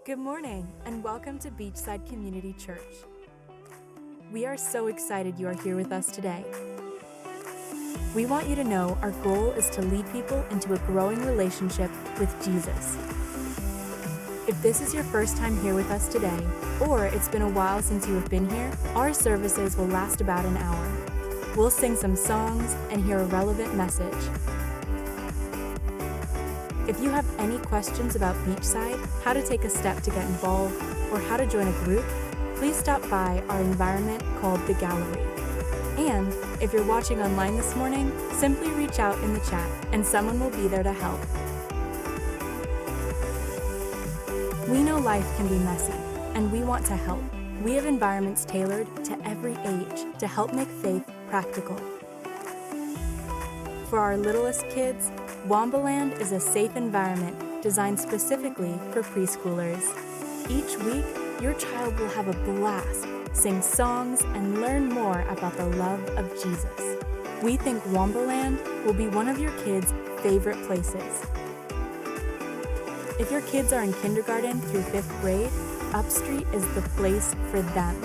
Good morning, and welcome to Beachside Community Church. We are so excited you are here with us today. We want you to know our goal is to lead people into a growing relationship with Jesus. If this is your first time here with us today, or it's been a while since you have been here, our services will last about an hour. We'll sing some songs and hear a relevant message. If you have any questions about Beachside, how to take a step to get involved, or how to join a group, please stop by our environment called The Gallery. And if you're watching online this morning, simply reach out in the chat and someone will be there to help. We know life can be messy, and we want to help. We have environments tailored to every age to help make faith practical. For our littlest kids, Wombaland is a safe environment designed specifically for preschoolers. Each week, your child will have a blast, sing songs, and learn more about the love of Jesus. We think Wombaland will be one of your kids' favorite places. If your kids are in kindergarten through 5th grade, Upstreet is the place for them.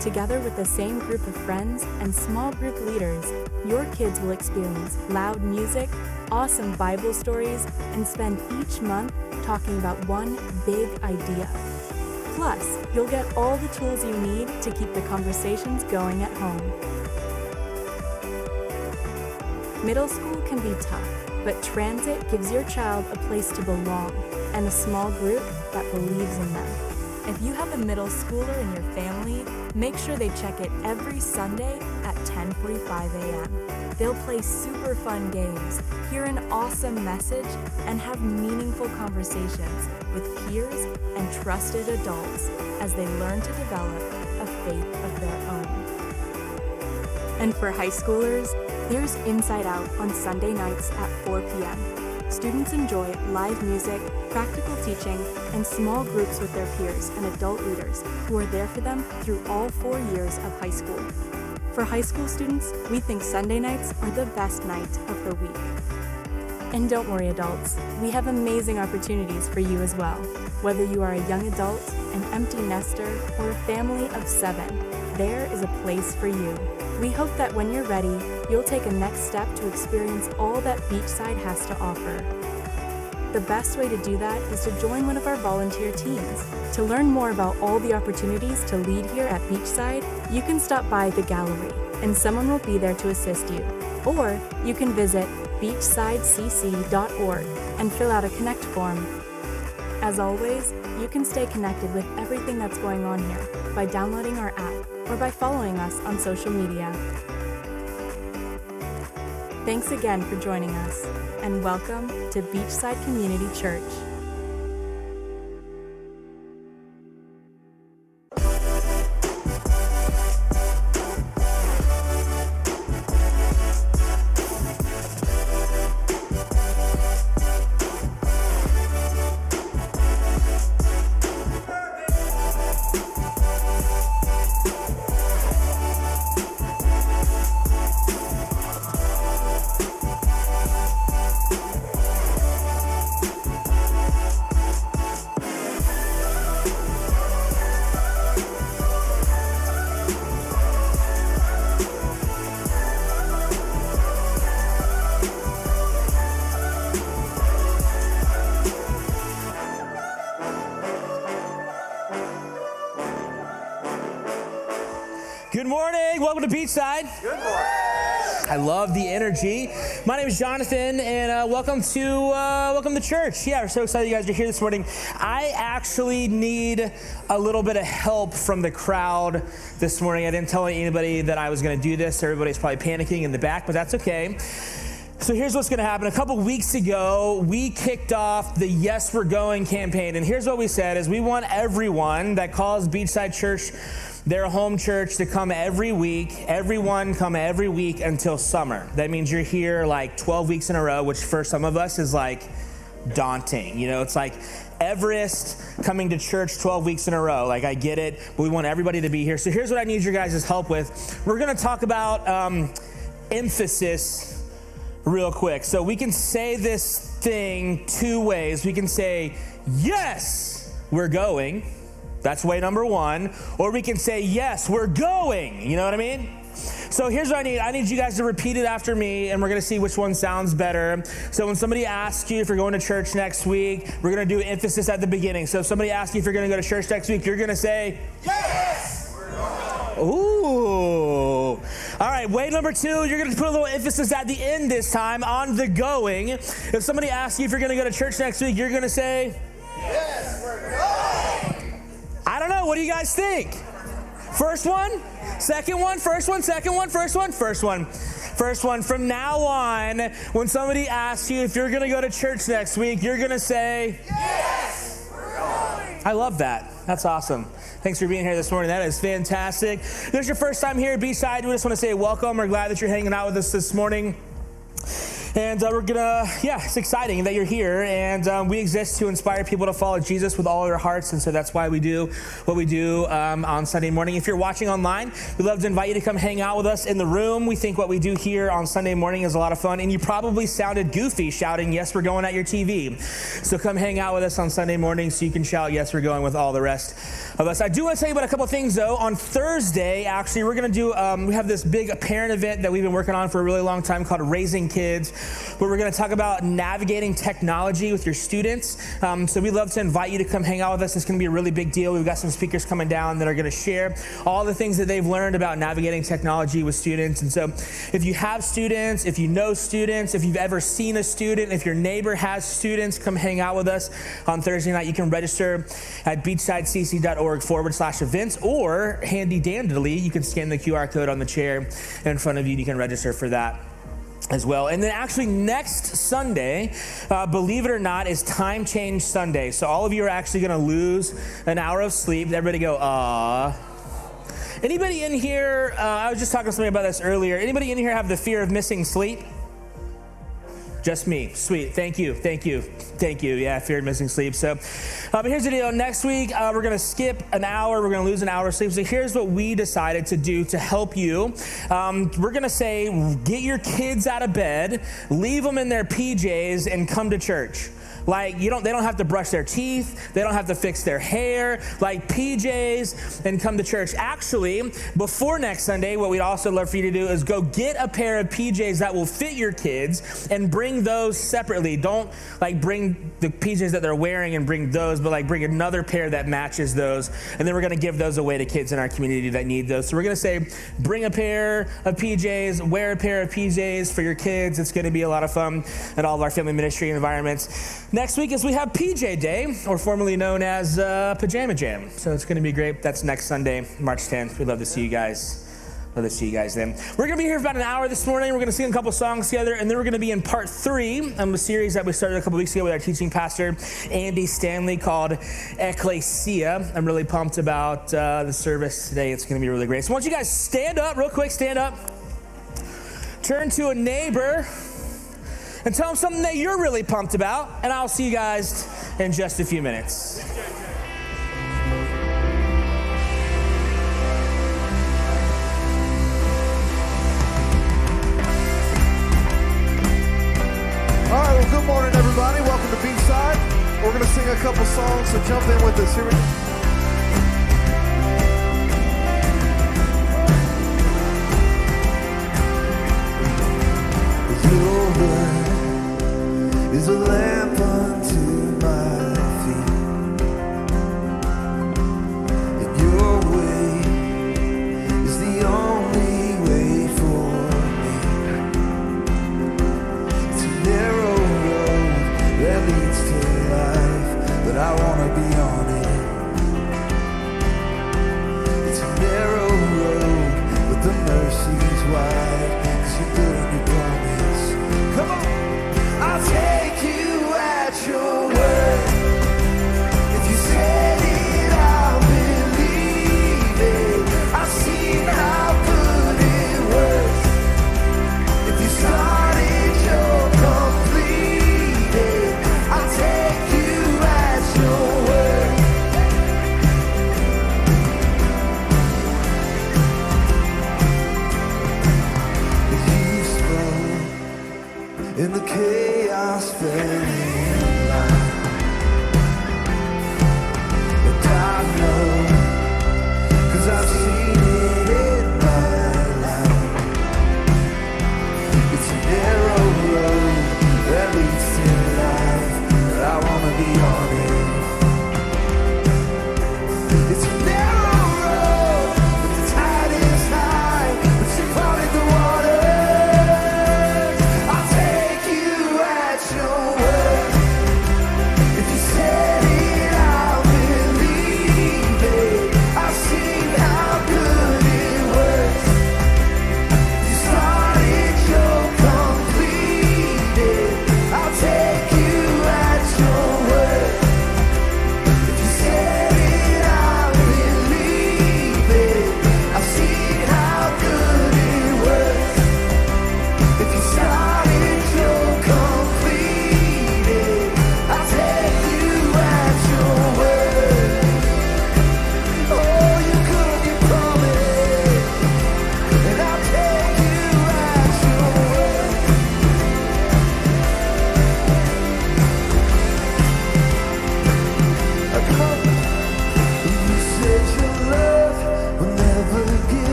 Together with the same group of friends and small group leaders, your kids will experience loud music, awesome Bible stories, and spend each month talking about one big idea. Plus, you'll get all the tools you need to keep the conversations going at home. Middle school can be tough, but transit gives your child a place to belong and a small group that believes in them. If you have a middle schooler in your family, make sure they check it every Sunday at 10:45 a.m. They'll play super fun games, hear an awesome message, and have meaningful conversations with peers and trusted adults as they learn to develop a faith of their own. And for high schoolers, there's Inside Out on Sunday nights at 4 p.m. Students enjoy live music, practical teaching, and small groups with their peers and adult leaders who are there for them through all 4 years of high school. For high school students, we think Sunday nights are the best night of the week. And don't worry, adults, we have amazing opportunities for you as well. Whether you are a young adult, an empty nester, or a family of 7, there is a place for you. We hope that when you're ready, you'll take a next step to experience all that Beachside has to offer. The best way to do that is to join one of our volunteer teams. To learn more about all the opportunities to lead here at Beachside, you can stop by the gallery, and someone will be there to assist you. Or you can visit beachsidecc.org and fill out a Connect form. As always, you can stay connected with everything that's going on here by downloading our app or by following us on social media. Thanks again for joining us, and welcome to Beachside Community Church. Good morning. Welcome to Beachside. Good morning. I love the energy. My name is Jonathan, and welcome to church. Yeah, we're so excited you guys are here this morning. I actually need a little bit of help from the crowd this morning. I didn't tell anybody that I was going to do this. Everybody's probably panicking in the back, but that's okay. So here's what's going to happen. A couple weeks ago, we kicked off the Yes, We're Going campaign. And here's what we said is we want everyone that calls Beachside Church their home church to come every week. Everyone come every week until summer. That means you're here like 12 weeks in a row, which for some of us is like daunting. You know, it's like Everest coming to church 12 weeks in a row. Like, I get it, but we want everybody to be here. So here's what I need your guys' help with. We're going to talk about emphasis real quick. So we can say this thing two ways. We can say yes we're going. That's way number one. Or we can say, yes, we're going. You know what I mean? So here's what I need. I need you guys to repeat it after me, and we're going to see which one sounds better. So when somebody asks you if you're going to church next week, we're going to do emphasis at the beginning. So if somebody asks you if you're going to go to church next week, you're going to say, yes! Ooh. All right, way number two, you're going to put a little emphasis at the end this time on the going. If somebody asks you if you're going to go to church next week, you're going to say, yes, we're going. I don't know. What do you guys think? First one, second one, first one, second one, first one, first one. First one. From now on, when somebody asks you if you're going to go to church next week, you're going to say, yes, we're going. I love that. That's awesome. Thanks for being here this morning. That is fantastic. If this is your first time here at Beachside, we just want to say welcome. We're glad that you're hanging out with us this morning. And we're gonna, it's exciting that you're here. And we exist to inspire people to follow Jesus with all their hearts. And so that's why we do what we do on Sunday morning. If you're watching online, we'd love to invite you to come hang out with us in the room. We think what we do here on Sunday morning is a lot of fun. And you probably sounded goofy shouting, yes, we're going at your TV. So come hang out with us on Sunday morning so you can shout, yes, we're going with all the rest of us. I do want to tell you about a couple things, though. On Thursday, actually, we're going to do, we have this big parent event that we've been working on for a really long time called Raising Kids, where we're going to talk about navigating technology with your students. So we'd love to invite you to come hang out with us. It's going to be a really big deal. We've got some speakers coming down that are going to share all the things that they've learned about navigating technology with students. And so if you have students, if you know students, if you've ever seen a student, if your neighbor has students, come hang out with us on Thursday night. You can register at beachsidecc.org/events, or handy dandily, you can scan the QR code on the chair in front of you. You can register for that as well. And then actually next Sunday, believe it or not, is Time Change Sunday. So all of you are actually going to lose an hour of sleep. Everybody go, Anybody in here, I was just talking to somebody about this earlier. Anybody in here have the fear of missing sleep? Just me. Sweet. Thank you. Yeah, fear of missing sleep. So, but here's the deal. Next week, we're going to skip an hour. We're going to lose an hour of sleep. So here's what we decided to do to help you. We're going to say, get your kids out of bed, leave them in their PJs, and come to church. Like, they don't have to brush their teeth. They don't have to fix their hair. Like, PJs, and come to church. Actually, before next Sunday, what we'd also love for you to do is go get a pair of PJs that will fit your kids and bring those separately. Don't, bring the PJs that they're wearing and bring those, but, bring another pair that matches those. And then we're going to give those away to kids in our community that need those. So we're going to say, bring a pair of PJs, wear a pair of PJs for your kids. It's going to be a lot of fun at all of our family ministry environments. Next week is we have PJ Day, or formerly known as Pajama Jam. So it's going to be great. That's next Sunday, March 10th. We'd love to see you guys. Love to see you guys then. We're going to be here for about an hour this morning. We're going to sing a couple songs together, and then we're going to be in part 3 of a series that we started a couple weeks ago with our teaching pastor, Andy Stanley, called Ekklesia. I'm really pumped about the service today. It's going to be really great. So I want you guys stand up real quick. Stand up. Turn to a neighbor and tell them something that you're really pumped about, and I'll see you guys in just a few minutes. All right, well, good morning, everybody. Welcome to Beachside. We're going to sing a couple songs, so jump in with us. Here we go. Your word is a lamp unto my feet, and your way is the only way for me. It's a narrow road that leads to life, but I want to be on it.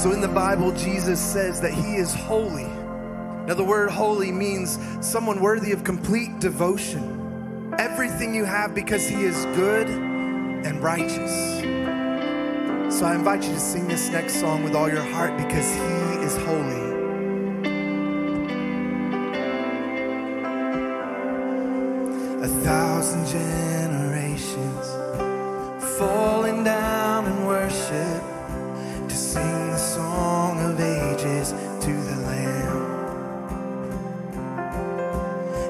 So in the Bible, Jesus says that he is holy. Now the word holy means someone worthy of complete devotion. Everything you have because he is good and righteous. So I invite you to sing this next song with all your heart because he is holy. 1,000 generations falling down in worship to sing the song of ages to the Lamb.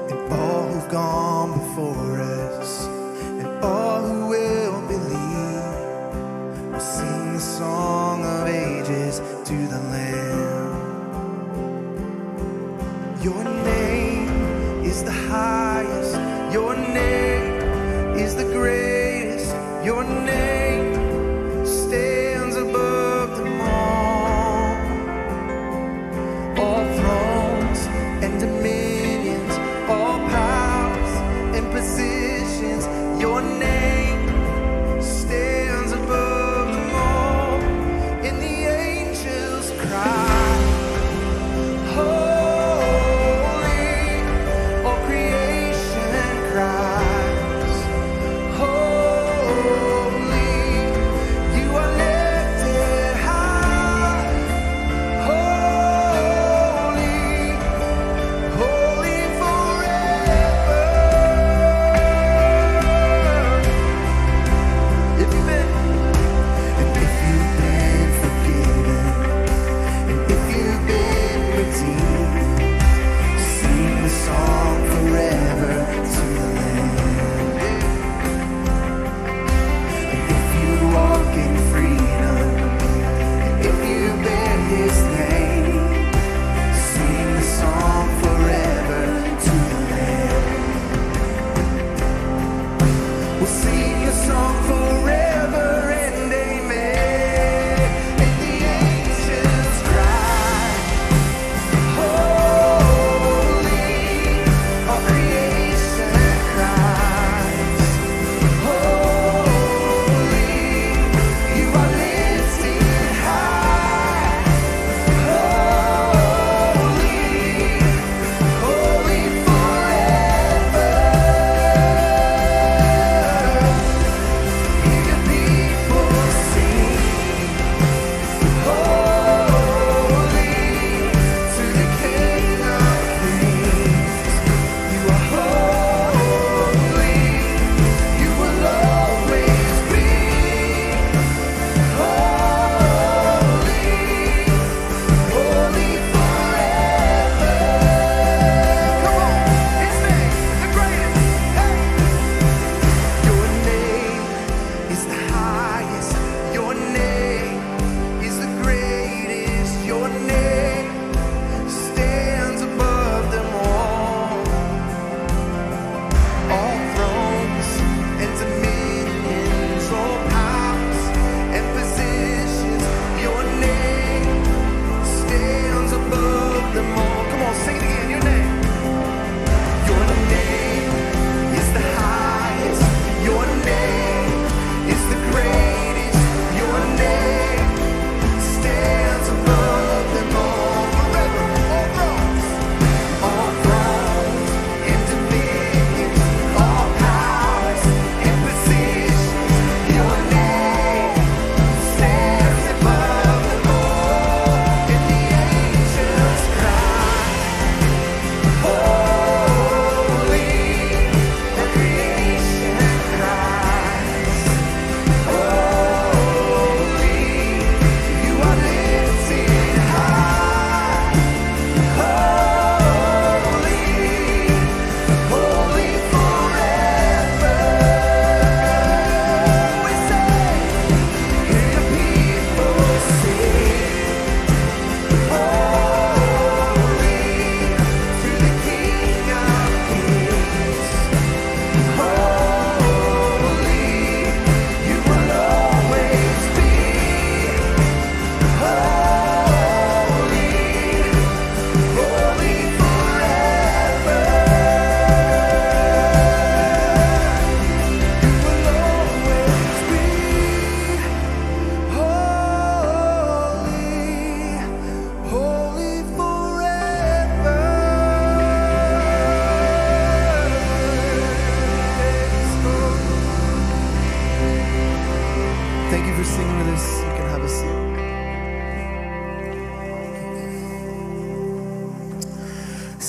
And all who've gone before us and all who will believe will sing the song of ages to the Lamb. Your name is the highest. Your name is the greatest. Your name stands above them all. All thrones and dominions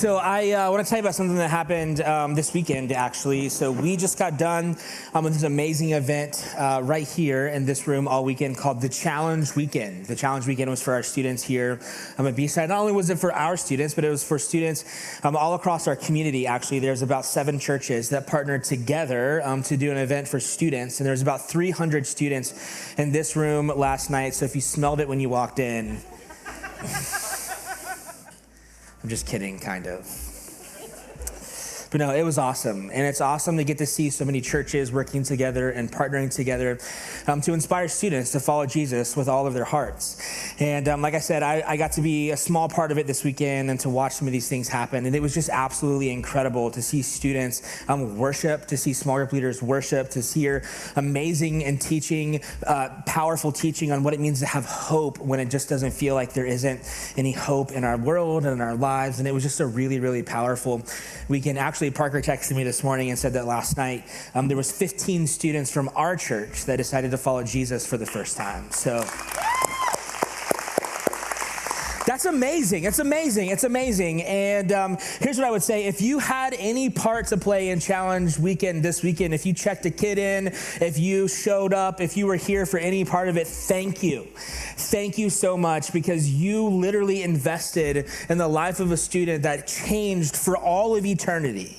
So I want to tell you about something that happened this weekend, actually. So we just got done with this amazing event right here in this room all weekend called the Challenge Weekend. The Challenge Weekend was for our students here at Beachside. Not only was it for our students, but it was for students all across our community, actually. There's about 7 churches that partnered together to do an event for students. And there's about 300 students in this room last night. So if you smelled it when you walked in, I'm just kidding, kind of. But no, it was awesome. And it's awesome to get to see so many churches working together and partnering together to inspire students to follow Jesus with all of their hearts. And like I said, I got to be a small part of it this weekend and to watch some of these things happen. And it was just absolutely incredible to see students worship, to see small group leaders worship, to hear amazing and powerful teaching on what it means to have hope when it just doesn't feel like there isn't any hope in our world and in our lives. And it was just a really, really powerful weekend. Actually, Parker texted me this morning and said that last night there was 15 students from our church that decided to follow Jesus for the first time. So that's amazing. It's amazing. It's amazing. And here's what I would say. If you had any part to play in Challenge Weekend this weekend, if you checked a kid in, if you showed up, if you were here for any part of it, thank you. Thank you so much, because you literally invested in the life of a student that changed for all of eternity.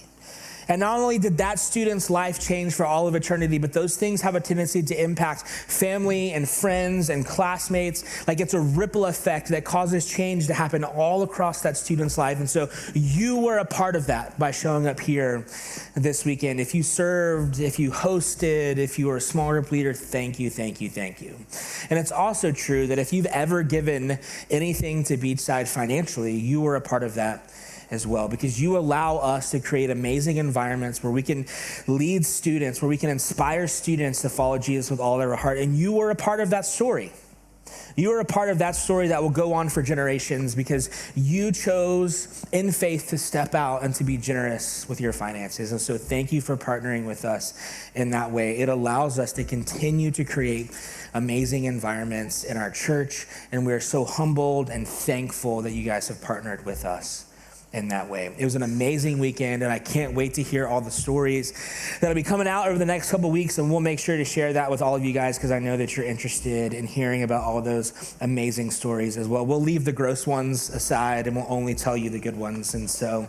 And not only did that student's life change for all of eternity, but those things have a tendency to impact family and friends and classmates. Like, it's a ripple effect that causes change to happen all across that student's life. And so you were a part of that by showing up here this weekend. If you served, if you hosted, if you were a small group leader, thank you, thank you, thank you. And it's also true that if you've ever given anything to Beachside financially, you were a part of that as well, because you allow us to create amazing environments where we can lead students, where we can inspire students to follow Jesus with all their heart. And you were a part of that story. You are a part of that story that will go on for generations, because you chose in faith to step out and to be generous with your finances. And so thank you for partnering with us in that way. It allows us to continue to create amazing environments in our church. And we are so humbled and thankful that you guys have partnered with us in that way. It was an amazing weekend, and I can't wait to hear all the stories that'll be coming out over the next couple weeks, and we'll make sure to share that with all of you guys, because I know that you're interested in hearing about all those amazing stories as well. We'll leave the gross ones aside, and we'll only tell you the good ones. And so,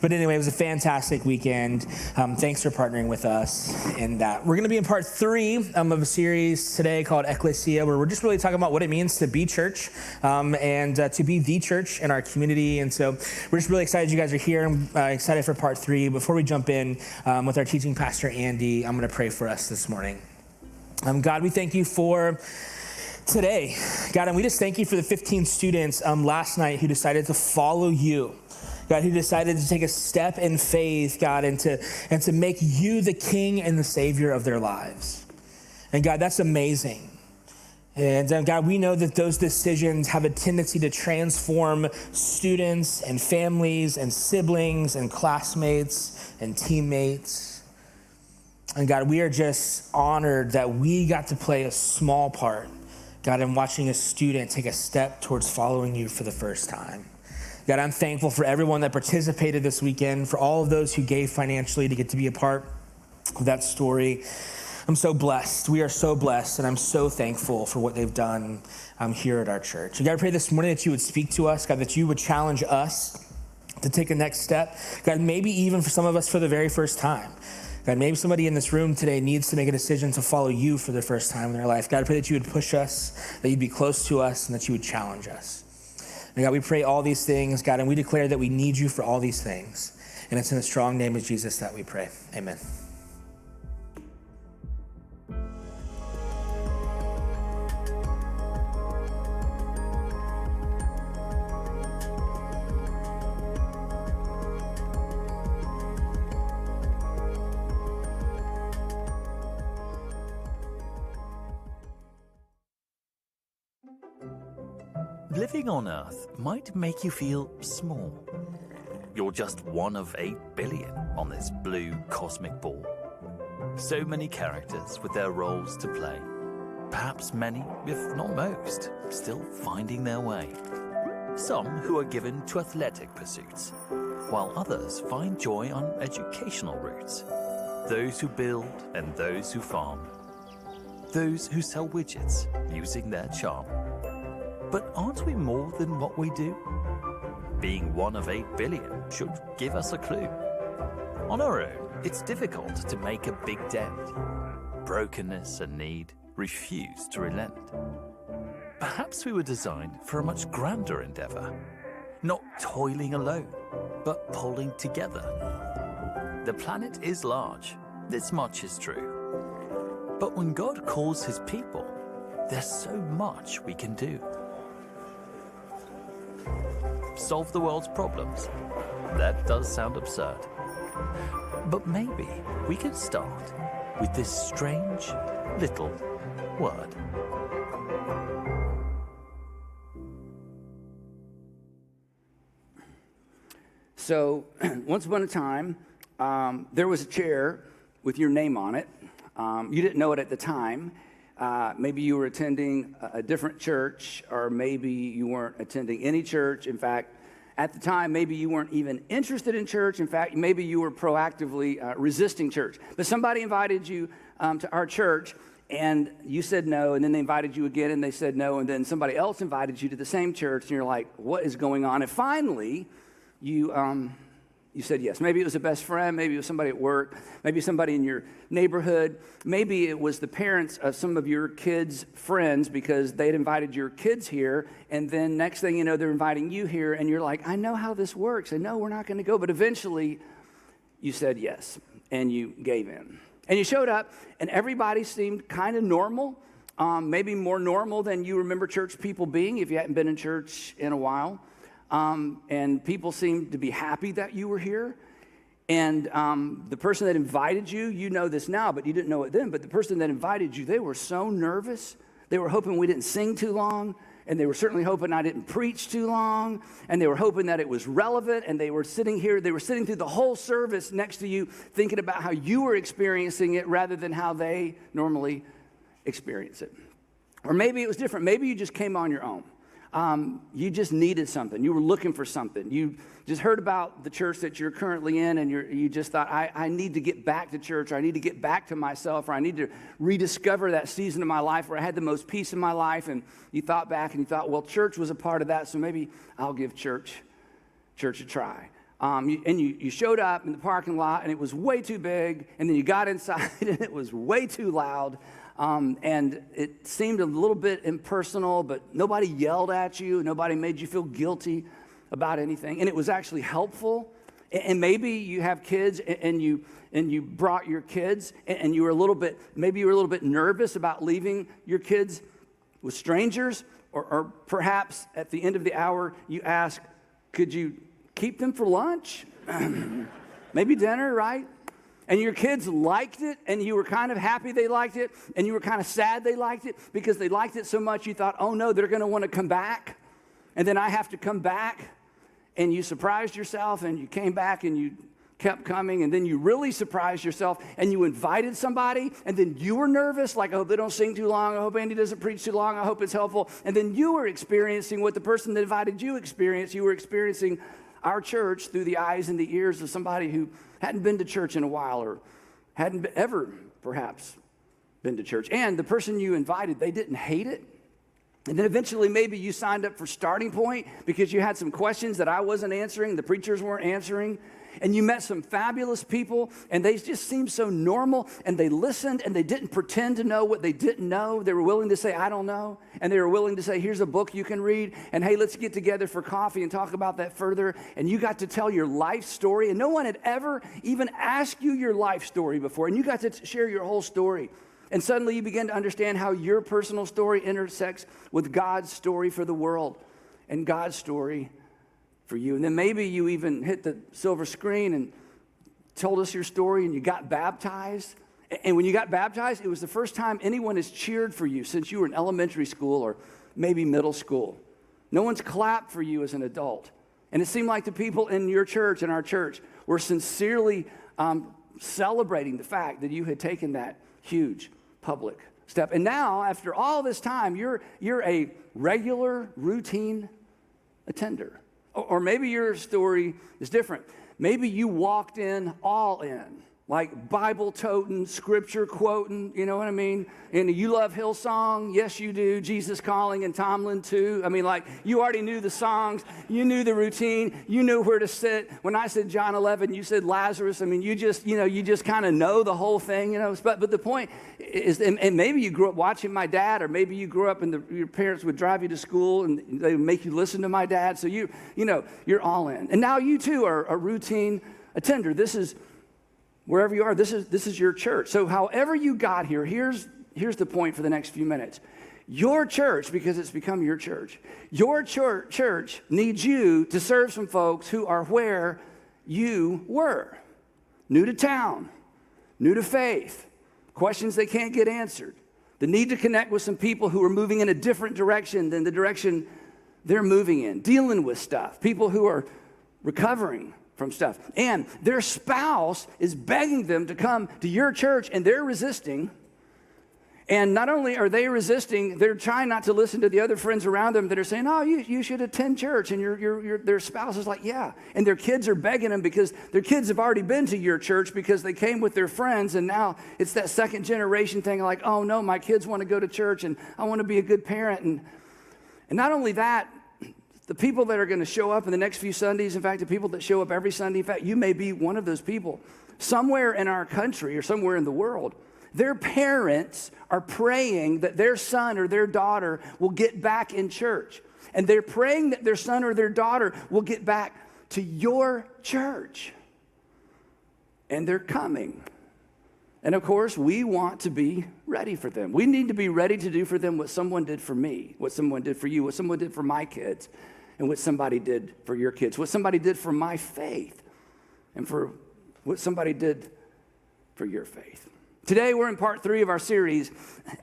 but anyway, it was a fantastic weekend. Thanks for partnering with us in that. We're going to be in part 3 of a series today called Ekklesia, where we're just really talking about what it means to be church and to be the church in our community. And so we're just really excited you guys are here. I'm excited for part 3. Before we jump in with our teaching pastor, Andy, I'm going to pray for us this morning. God, we thank you for today. God, and we just thank you for the 15 students last night who decided to follow you. God, who decided to take a step in faith, God, and to make you the King and the Savior of their lives. And God, that's amazing. And God, we know that those decisions have a tendency to transform students and families and siblings and classmates and teammates. And God, we are just honored that we got to play a small part, God, in watching a student take a step towards following you for the first time. God, I'm thankful for everyone that participated this weekend, for all of those who gave financially to get to be a part of that story. I'm so blessed. We are so blessed, and I'm so thankful for what they've done here at our church. And God, I pray this morning that you would speak to us, God, that you would challenge us to take a next step. God, maybe even for some of us for the very first time. God, maybe somebody in this room today needs to make a decision to follow you for the first time in their life. God, I pray that you would push us, that you'd be close to us, and that you would challenge us. And God, we pray all these things, God, and we declare that we need you for all these things. And it's in the strong name of Jesus that we pray. Amen. Living on Earth might make you feel small. You're just one of 8 billion on this blue cosmic ball. So many characters with their roles to play. Perhaps many, if not most, still finding their way. Some who are given to athletic pursuits. while others find joy on educational routes. Those who build and those who farm. Those who sell widgets using their charm. But aren't we more than what we do? Being one of 8 billion should give us a clue. On our own, it's difficult to make a big dent. Brokenness and need refuse to relent. Perhaps we were designed for a much grander endeavor. Not toiling alone, but pulling together. The planet is large, this much is true. But when God calls his people, there's so much we can do. Solve the world's problems. That does sound absurd. But maybe we can start with this strange little word. So, once upon a time, there was a chair with your name on it. You didn't know it at the time. Maybe you were attending a different church, or maybe you weren't attending any church. In fact, at the time, maybe you weren't even interested in church. In fact, maybe you were proactively resisting church. But somebody invited you to our church, and you said no, and then they invited you again, and they said no, and then somebody else invited you to the same church, and you're like, what is going on? And finally, you said yes. Maybe it was a best friend, maybe it was somebody at work, maybe somebody in your neighborhood, maybe it was the parents of some of your kids' friends because they had invited your kids here, and then next thing you know, they're inviting you here, and you're like, I know how this works, and no, we're not going to go, but eventually you said yes, and you gave in. And you showed up, and everybody seemed kind of normal, maybe more normal than you remember church people being if you hadn't been in church in a while. And people seemed to be happy that you were here. And the person that invited you, you know this now, but you didn't know it then, but the person that invited you, they were so nervous. They were hoping we didn't sing too long, and they were certainly hoping I didn't preach too long, and they were hoping that it was relevant, and they were sitting through the whole service next to you, thinking about how you were experiencing it rather than how they normally experience it. Or maybe it was different. Maybe you just came on your own. You just needed something. You were looking for something. You just heard about the church that you're currently in, and you just thought, I need to get back to church, or I need to get back to myself, or I need to rediscover that season of my life where I had the most peace in my life. And you thought back and you thought, well, church was a part of that, so maybe I'll give church a try. You showed up in the parking lot, and it was way too big, and then you got inside, and it was way too loud. And it seemed a little bit impersonal, but nobody yelled at you. Nobody made you feel guilty about anything. And it was actually helpful. And maybe you have kids and you brought your kids and you were a little bit nervous about leaving your kids with strangers. Or perhaps at the end of the hour, you ask, could you keep them for lunch? Maybe dinner, right? And your kids liked it, and you were kind of happy they liked it, and you were kind of sad they liked it, because they liked it so much you thought, oh no, they're going to want to come back, and then I have to come back. And you surprised yourself, and you came back, and you kept coming, and then you really surprised yourself, and you invited somebody, and then you were nervous, like, I hope they don't sing too long, I hope Andy doesn't preach too long, I hope it's helpful. And then you were experiencing what the person that invited you experienced. You were experiencing our church through the eyes and the ears of somebody who hadn't been to church in a while, or hadn't ever perhaps been to church. And the person you invited, they didn't hate it. And then eventually maybe you signed up for Starting Point because you had some questions that I wasn't answering, the preachers weren't answering. And you met some fabulous people, and they just seemed so normal, and they listened, and they didn't pretend to know what they didn't know. They were willing to say, I don't know. And they were willing to say, here's a book you can read, and hey, let's get together for coffee and talk about that further. And you got to tell your life story, and no one had ever even asked you your life story before, and you got to share your whole story. And suddenly you begin to understand how your personal story intersects with God's story for the world and God's story for you. And then maybe you even hit the silver screen and told us your story, and you got baptized. And when you got baptized, it was the first time anyone has cheered for you since you were in elementary school or maybe middle school. No one's clapped for you as an adult. And it seemed like the people in your church and our church were sincerely celebrating the fact that you had taken that huge public step. And now, after all this time, you're a regular, routine attender. Or maybe your story is different. maybe you walked in all in, like Bible toting, scripture quoting, you know what I mean? And you love Hillsong, yes you do, Jesus Calling and Tomlin too. I mean, like, you already knew the songs, you knew the routine, you knew where to sit. When I said John 11, you said Lazarus. I mean, you just kind of know the whole thing, you know. But the point is, and maybe you grew up watching my dad, or maybe you grew up and your parents would drive you to school and they would make you listen to my dad. So you're all in. And now you too are a routine attender. This is wherever you are, this is your church. So however you got here, here's the point for the next few minutes. Your church, because it's become your church, your church needs you to serve some folks who are where you were. New to town, new to faith, questions they can't get answered, the need to connect with some people who are moving in a different direction than the direction they're moving in, dealing with stuff, people who are recovering from stuff. And their spouse is begging them to come to your church, and they're resisting. And not only are they resisting, they're trying not to listen to the other friends around them that are saying, oh, you should attend church. And their spouse is like, yeah. And their kids are begging them because their kids have already been to your church because they came with their friends. And now it's that second generation thing, like, oh, no, my kids want to go to church and I want to be a good parent. And not only that, the people that are going to show up in the next few Sundays, in fact, the people that show up every Sunday, in fact, you may be one of those people. Somewhere in our country or somewhere in the world, their parents are praying that their son or their daughter will get back in church. And they're praying that their son or their daughter will get back to your church. And they're coming. And of course, we want to be ready for them. We need to be ready to do for them what someone did for me, what someone did for you, what someone did for my kids, and what somebody did for your kids, what somebody did for my faith, and for what somebody did for your faith. Today, we're in part 3 of our series,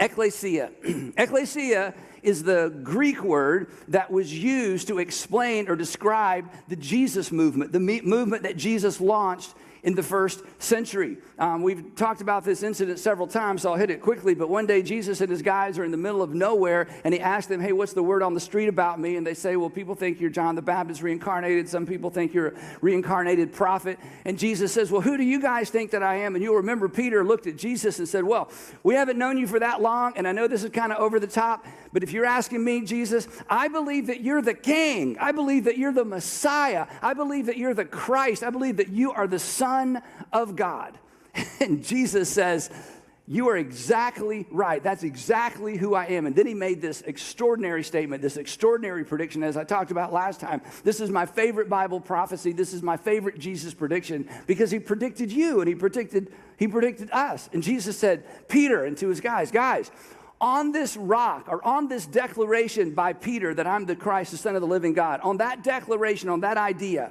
Ekklesia. Ekklesia is the Greek word that was used to explain or describe the Jesus movement, the movement that Jesus launched in the first century. We've talked about this incident several times, so I'll hit it quickly. But one day, Jesus and his guys are in the middle of nowhere, and he asked them, hey, what's the word on the street about me? And they say, well, people think you're John the Baptist reincarnated. Some people think you're a reincarnated prophet. And Jesus says, well, who do you guys think that I am? And you'll remember Peter looked at Jesus and said, well, we haven't known you for that long, and I know this is kind of over the top, but if you're asking me, Jesus, I believe that you're the King. I believe that you're the Messiah. I believe that you're the Christ. I believe that you are the Son of God. And Jesus says, you are exactly right. That's exactly who I am. And then he made this extraordinary statement, this extraordinary prediction, as I talked about last time. This is my favorite Bible prophecy. This is my favorite Jesus prediction because he predicted you and he predicted us. And Jesus said, Peter, and to his guys, on this rock, or on this declaration by Peter that I'm the Christ, the Son of the living God, on that declaration, on that idea,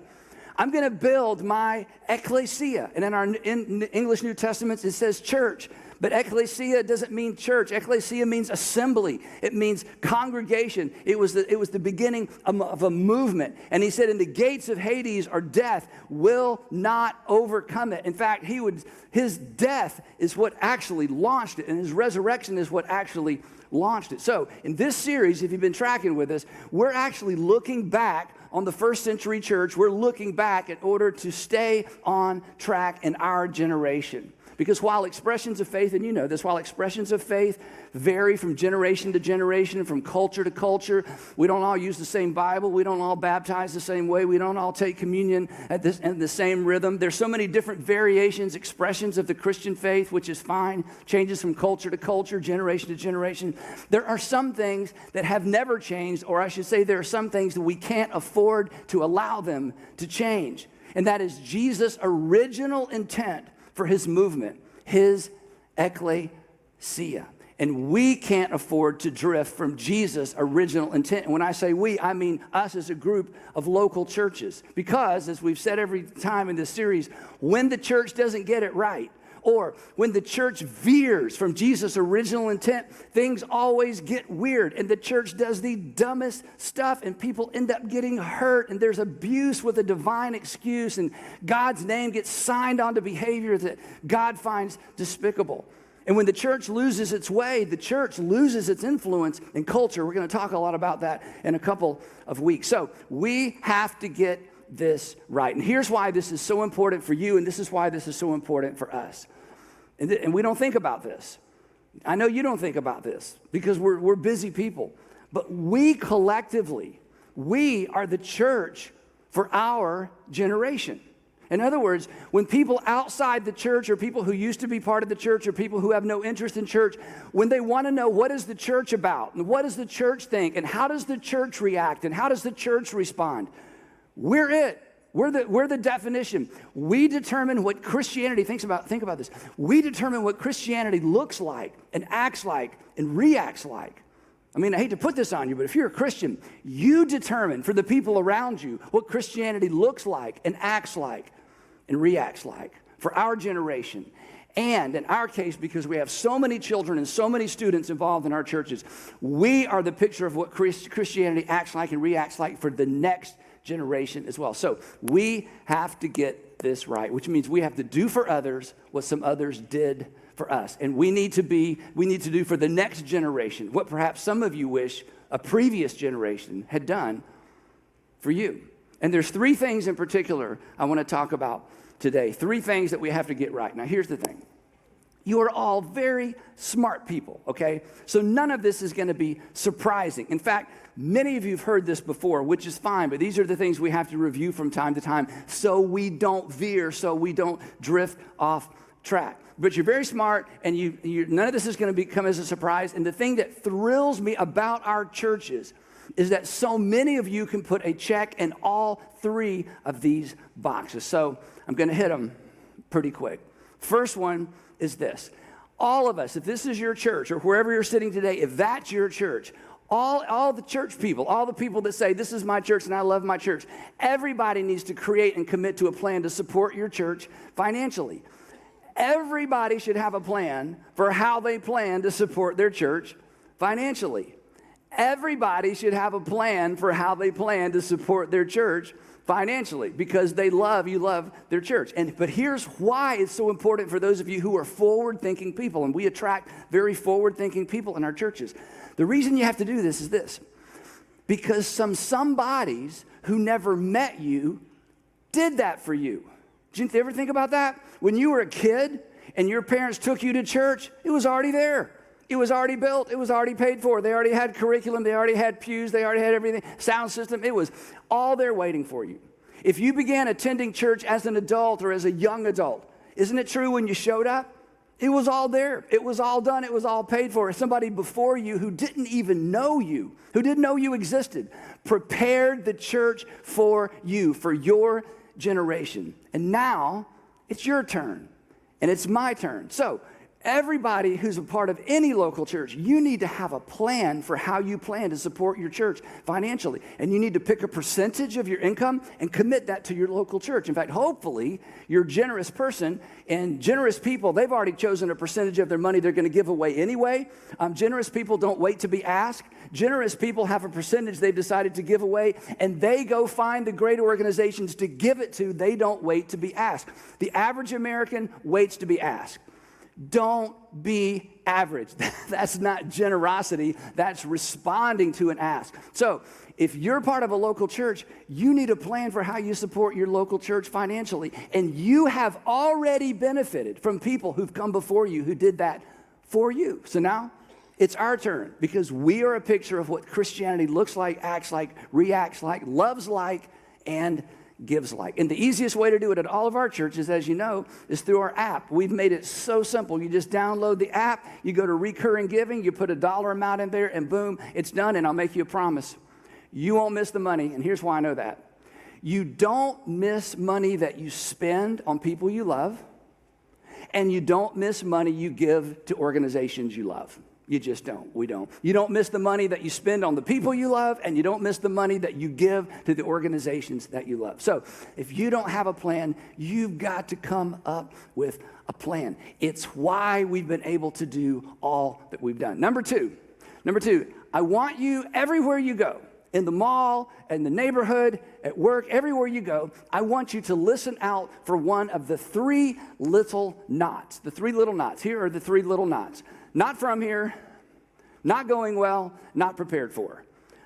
I'm going to build my Ekklesia. And in English New Testaments, it says church. But Ekklesia doesn't mean church. Ekklesia means assembly. It means congregation. It was the beginning of a movement. And he said, and the gates of Hades or death will not overcome it. In fact, his death is what actually launched it, and his resurrection is what actually launched it. So in this series, if you've been tracking with us, we're actually looking back on the first century church. We're looking back in order to stay on track in our generation. Because while expressions of faith, and you know this, while expressions of faith vary from generation to generation, from culture to culture, we don't all use the same Bible, we don't all baptize the same way, we don't all take communion in the same rhythm. There's so many different variations, expressions of the Christian faith, which is fine, changes from culture to culture, generation to generation. There are some things that have never changed, or I should say there are some things that we can't afford to allow them to change. And that is Jesus' original intent for his movement, his Ekklesia. And we can't afford to drift from Jesus' original intent. And when I say we, I mean us as a group of local churches. Because, as we've said every time in this series, when the church doesn't get it right, or when the church veers from Jesus' original intent, things always get weird. And the church does the dumbest stuff, and people end up getting hurt, and there's abuse with a divine excuse, and God's name gets signed onto behavior that God finds despicable. And when the church loses its way, the church loses its influence in culture. We're going to talk a lot about that in a couple of weeks. So we have to get this right. And here's why this is so important for you, and this is why this is so important for us. And we don't think about this. I know you don't think about this because we're busy people. But we collectively, we are the church for our generation. In other words, when people outside the church or people who used to be part of the church or people who have no interest in church, when they want to know what is the church about and what does the church think and how does the church react and how does the church respond, we're it. We're the definition. We determine what Christianity thinks about. Think about this. We determine what Christianity looks like and acts like and reacts like. I mean, I hate to put this on you, but if you're a Christian, you determine for the people around you what Christianity looks like and acts like and reacts like for our generation. And in our case, because we have so many children and so many students involved in our churches, we are the picture of what Christianity acts like and reacts like for the next generation as well. So we have to get this right, which means we have to do for others what some others did for us. And we need to do for the next generation what perhaps some of you wish a previous generation had done for you. And there's three things in particular I want to talk about today. Three things that we have to get right. Now, here's the thing. You are all very smart people, okay? So none of this is going to be surprising. In fact, many of you have heard this before, which is fine, but these are the things we have to review from time to time so we don't veer, so we don't drift off track. But you're very smart, and none of this is going to come as a surprise. And the thing that thrills me about our churches is that so many of you can put a check in all three of these boxes. So I'm going to hit them pretty quick. First one is this. All of us, if this is your church or wherever you're sitting today, if that's your church, all the church people, all the people that say, this is my church and I love my church, everybody needs to create and commit to a plan to support your church financially. Everybody should have a plan for how they plan to support their church financially. Everybody should have a plan for how they plan to support their church financially because you love their church. But here's why it's so important for those of you who are forward-thinking people, and we attract very forward-thinking people in our churches. The reason you have to do this is this, because somebodies who never met you did that for you. Did you ever think about that? When you were a kid and your parents took you to church, it was already there. It was already built. It was already paid for. They already had curriculum. They already had pews. They already had everything, sound system. It was all there waiting for you. If you began attending church as an adult or as a young adult, isn't it true when you showed up? It was all there. It was all done. It was all paid for. Somebody before you who didn't even know you, who didn't know you existed, prepared the church for you, for your generation. And now it's your turn and it's my turn. So everybody who's a part of any local church, you need to have a plan for how you plan to support your church financially. And you need to pick a percentage of your income and commit that to your local church. In fact, hopefully, you're a generous person, and generous people, they've already chosen a percentage of their money they're going to give away anyway. Generous people don't wait to be asked. Generous people have a percentage they've decided to give away, and they go find the great organizations to give it to. They don't wait to be asked. The average American waits to be asked. Don't be average. That's not generosity. That's responding to an ask. So if you're part of a local church, you need a plan for how you support your local church financially. And you have already benefited from people who've come before you who did that for you. So now it's our turn because we are a picture of what Christianity looks like, acts like, reacts like, loves like, and gives like. And the easiest way to do it at all of our churches, as you know, is through our app. We've made it so simple. You just download the app, you go to recurring giving, you put a dollar amount in there, and boom, it's done. And I'll make you a promise. You won't miss the money. And here's why I know that. You don't miss money that you spend on people you love, and you don't miss money you give to organizations you love. You just don't. We don't. You don't miss the money that you spend on the people you love, and you don't miss the money that you give to the organizations that you love. So if you don't have a plan, you've got to come up with a plan. It's why we've been able to do all that we've done. Number two, I want you, everywhere you go, in the mall, in the neighborhood, at work, everywhere you go, I want you to listen out for one of the three little knots. The three little knots. Here are the three little knots. Not from here, not going well, not prepared for.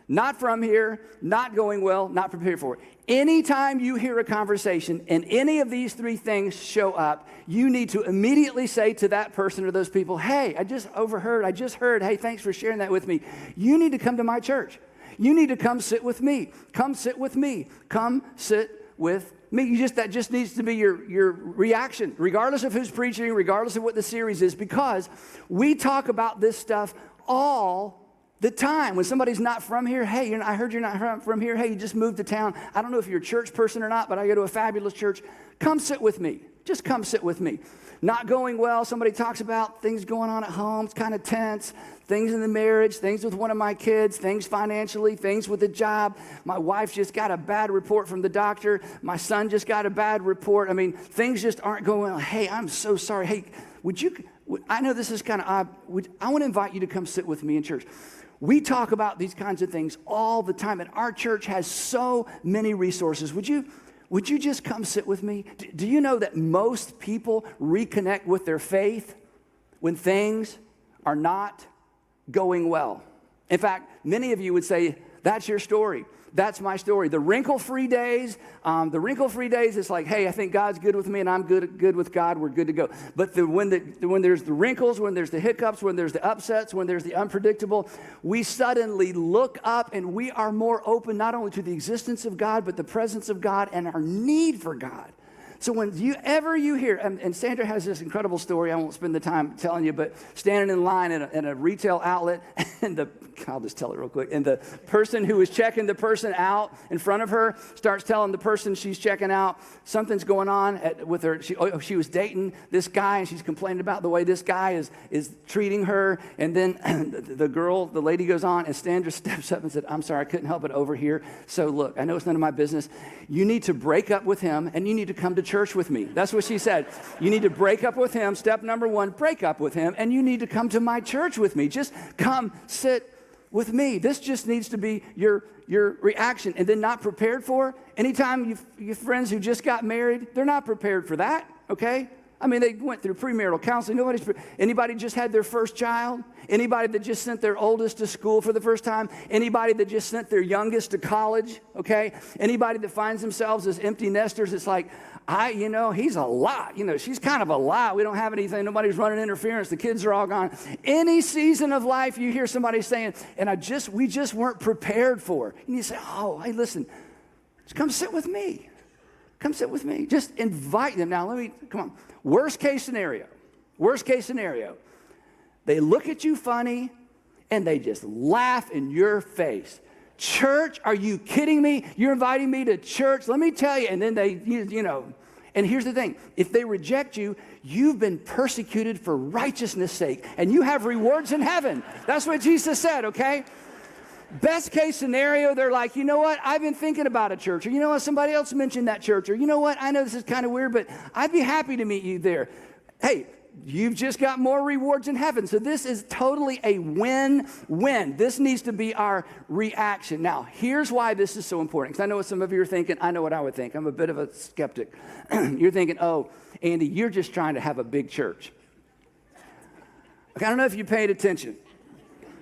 not from here, not going well, not prepared for it. Anytime you hear a conversation and any of these three things show up, you need to immediately say to that person or those people, hey, I just heard, hey, thanks for sharing that with me. You need to come to my church. You need to come sit with me. Come sit with me. Come sit with me. That just needs to be your reaction, regardless of who's preaching, regardless of what the series is, because we talk about this stuff all the time. When somebody's not from here, hey, I heard you're not from here. Hey, you just moved to town. I don't know if you're a church person or not, but I go to a fabulous church. Come sit with me. Just come sit with me. Not going well. Somebody talks about things going on at home. It's kind of tense. Things in the marriage, things with one of my kids, things financially, things with the job. My wife just got a bad report from the doctor. My son just got a bad report. I mean, things just aren't going well. Hey, I'm so sorry. Hey, I know this is kind of odd. I want to invite you to come sit with me in church. We talk about these kinds of things all the time, and our church has so many resources. Would you just come sit with me? Do you know that most people reconnect with their faith when things are not going well? In fact, many of you would say, that's your story. That's my story. The wrinkle-free days, it's like, hey, I think God's good with me and I'm good with God. We're good to go. But when there's the wrinkles, when there's the hiccups, when there's the upsets, when there's the unpredictable, we suddenly look up and we are more open not only to the existence of God, but the presence of God and our need for God. So whenever you hear, and Sandra has this incredible story, I won't spend the time telling you, but standing in line in a retail outlet, and I'll just tell it real quick, and the person who was checking the person out in front of her starts telling the person she's checking out something's going on with her. She was dating this guy, and she's complaining about the way this guy is treating her, and then the lady goes on, and Sandra steps up and said, I'm sorry, I couldn't help it over here. So look, I know it's none of my business. You need to break up with him, and you need to come to church with me. That's what she said. You need to break up with him. Step number one, break up with him, and you need to come to my church with me. Just come sit with me. This just needs to be your reaction. And then not prepared for. Anytime you friends who just got married, they're not prepared for that, okay? I mean, they went through premarital counseling. Anybody just had their first child? Anybody that just sent their oldest to school for the first time? Anybody that just sent their youngest to college, okay? Anybody that finds themselves as empty nesters, it's like, he's a lot. She's kind of a lot. We don't have anything. Nobody's running interference. The kids are all gone. Any season of life you hear somebody saying, and we just weren't prepared for. And you say, oh, hey, listen, just come sit with me. Come sit with me. Just invite them. Now, come on. Worst case scenario. They look at you funny, and they just laugh in your face. Church, are you kidding me? You're inviting me to church? Let me tell you. And then and here's the thing. If they reject you, you've been persecuted for righteousness' sake, and you have rewards in heaven. That's what Jesus said, okay? Best case scenario, they're like, you know what? I've been thinking about a church. Or you know what? Somebody else mentioned that church. Or you know what? I know this is kind of weird, but I'd be happy to meet you there. Hey, you've just got more rewards in heaven. So this is totally a win-win. This needs to be our reaction. Now, here's why this is so important. Because I know what some of you are thinking. I know what I would think. I'm a bit of a skeptic. You're thinking, oh, Andy, you're just trying to have a big church. Okay, I don't know if you paid attention.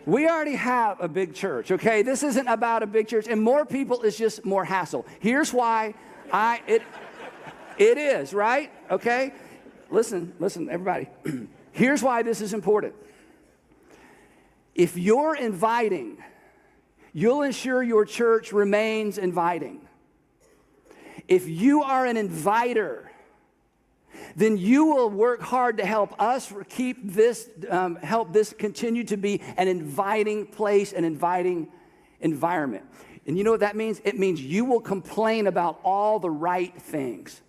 We already have a big church, okay? This isn't about a big church. And more people is just more hassle. Here's why it is, right? Okay? Listen, everybody. Here's why this is important. If you're inviting, you'll ensure your church remains inviting. If you are an inviter, then you will work hard to help us keep this, help this continue to be an inviting place, an inviting environment. And you know what that means? It means you will complain about all the right things.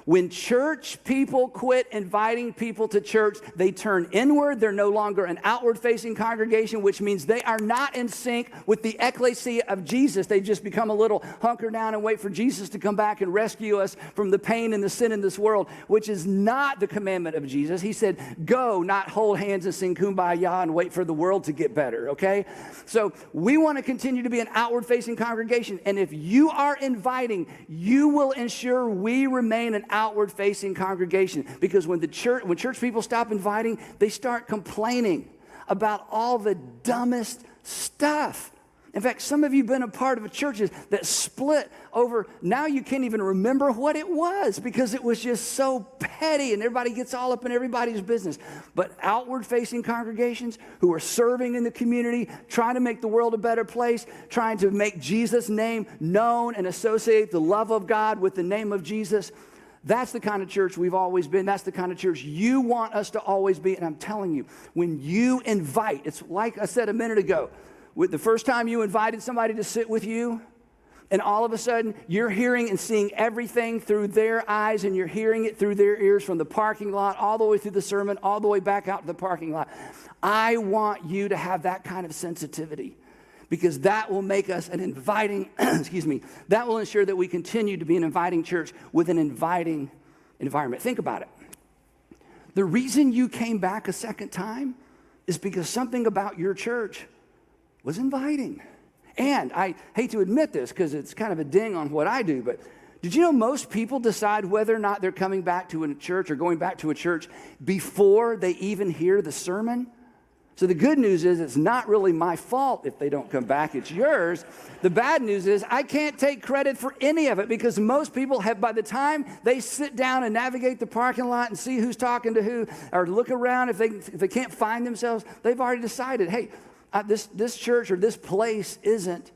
When church people quit inviting people to church, they turn inward. They're no longer an outward-facing congregation, which means they are not in sync with the Ekklesia of Jesus. They just become a little hunker down and wait for Jesus to come back and rescue us from the pain and the sin in this world, which is not the commandment of Jesus. He said, go, not hold hands and sing kumbaya and wait for the world to get better, okay? So we want to continue to be an outward-facing congregation, and if you are inviting, you will ensure we remain an outward-facing congregation, because when church people stop inviting, they start complaining about all the dumbest stuff. In fact, some of you have been a part of churches that split over, now you can't even remember what it was because it was just so petty and everybody gets all up in everybody's business. But outward-facing congregations who are serving in the community, trying to make the world a better place, trying to make Jesus' name known and associate the love of God with the name of Jesus, that's the kind of church we've always been. That's the kind of church you want us to always be. And I'm telling you, when you invite, it's like I said a minute ago, with the first time you invited somebody to sit with you, and all of a sudden you're hearing and seeing everything through their eyes, and you're hearing it through their ears from the parking lot all the way through the sermon, all the way back out to the parking lot. I want you to have that kind of sensitivity because that will make us an inviting, that will ensure that we continue to be an inviting church with an inviting environment. Think about it. The reason you came back a second time is because something about your church was inviting. And I hate to admit this because it's kind of a ding on what I do, but did you know most people decide whether or not they're coming back to a church or going back to a church before they even hear the sermon? So the good news is it's not really my fault if they don't come back, it's yours. The bad news is I can't take credit for any of it because most people have, by the time they sit down and navigate the parking lot and see who's talking to who or look around if they can't find themselves, they've already decided, hey, this church or this place isn't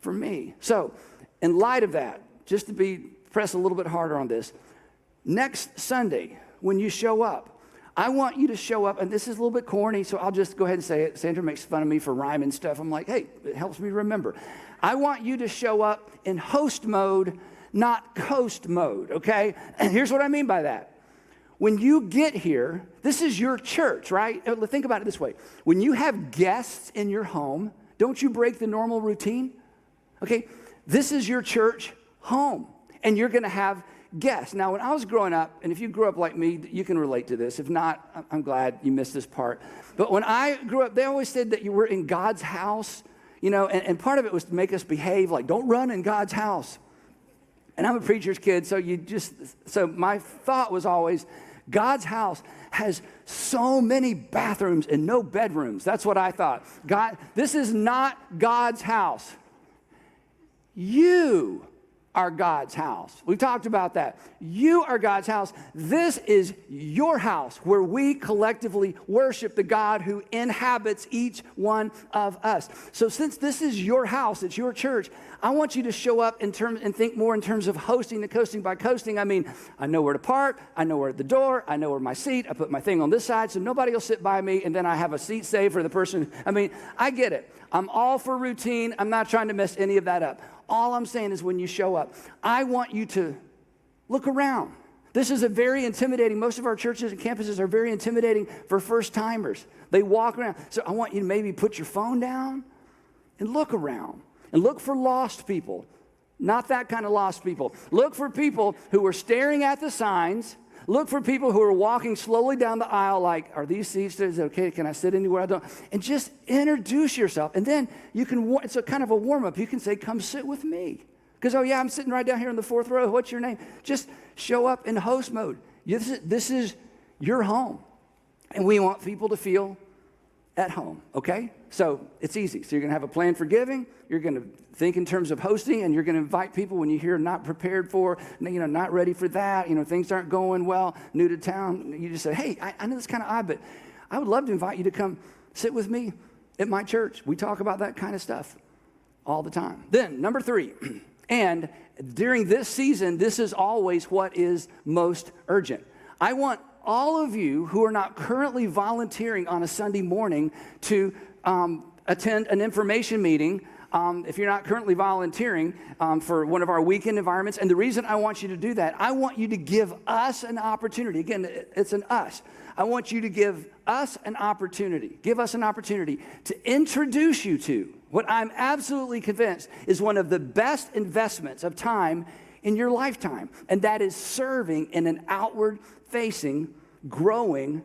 for me. So in light of that, just to press a little bit harder on this, next Sunday when you show up, I want you to show up, and this is a little bit corny, so I'll just go ahead and say it. Sandra makes fun of me for rhyming stuff. I'm like, hey, it helps me remember. I want you to show up in host mode, not coast mode, okay? And here's what I mean by that. When you get here, this is your church, right? Think about it this way. When you have guests in your home, don't you break the normal routine? Okay, this is your church home, and you're going to have guests. Now, when I was growing up, and if you grew up like me, you can relate to this. If not, I'm glad you missed this part. But when I grew up, they always said that you were in God's house, and part of it was to make us behave, like don't run in God's house. And I'm a preacher's kid, so my thought was always, God's house has so many bathrooms and no bedrooms. That's what I thought. This is not God's house. You are God's house. We talked about that. You are God's house. This is your house where we collectively worship the God who inhabits each one of us. So since this is your house, it's your church, I want you to show up and think more in terms of hosting and coasting. By coasting, I mean, I know where to park, I know where at the door, I know where my seat, I put my thing on this side so nobody will sit by me, and then I have a seat saved for the person. I mean, I get it. I'm all for routine. I'm not trying to mess any of that up. All I'm saying is when you show up, I want you to look around. This is a very intimidating, most of our churches and campuses are very intimidating for first-timers. They walk around. So I want you to maybe put your phone down and look around and look for lost people. Not that kind of lost people. Look for people who are staring at the signs. Look for people who are walking slowly down the aisle like, are these seats, is it okay, can I sit anywhere I don't? And just introduce yourself. And then you can, it's a kind of a warm-up. You can say, come sit with me. Because, oh yeah, I'm sitting right down here in the fourth row. What's your name? Just show up in host mode. This is your home. And we want people to feel at home, okay? So it's easy. So you're going to have a plan for giving. You're going to think in terms of hosting, and you're going to invite people when you hear not prepared for, not ready for that, things aren't going well, new to town. You just say, hey, I know this is kind of odd, but I would love to invite you to come sit with me at my church. We talk about that kind of stuff all the time. Then, number 3, and during this season, this is always what is most urgent. I want all of you who are not currently volunteering on a Sunday morning to attend an information meeting if you're not currently volunteering for one of our weekend environments. And the reason I want you to do that, I want you to give us an opportunity. Again, it's an us. I want you to give us an opportunity. Give us an opportunity to introduce you to what I'm absolutely convinced is one of the best investments of time in your lifetime. And that is serving in an outward-facing, growing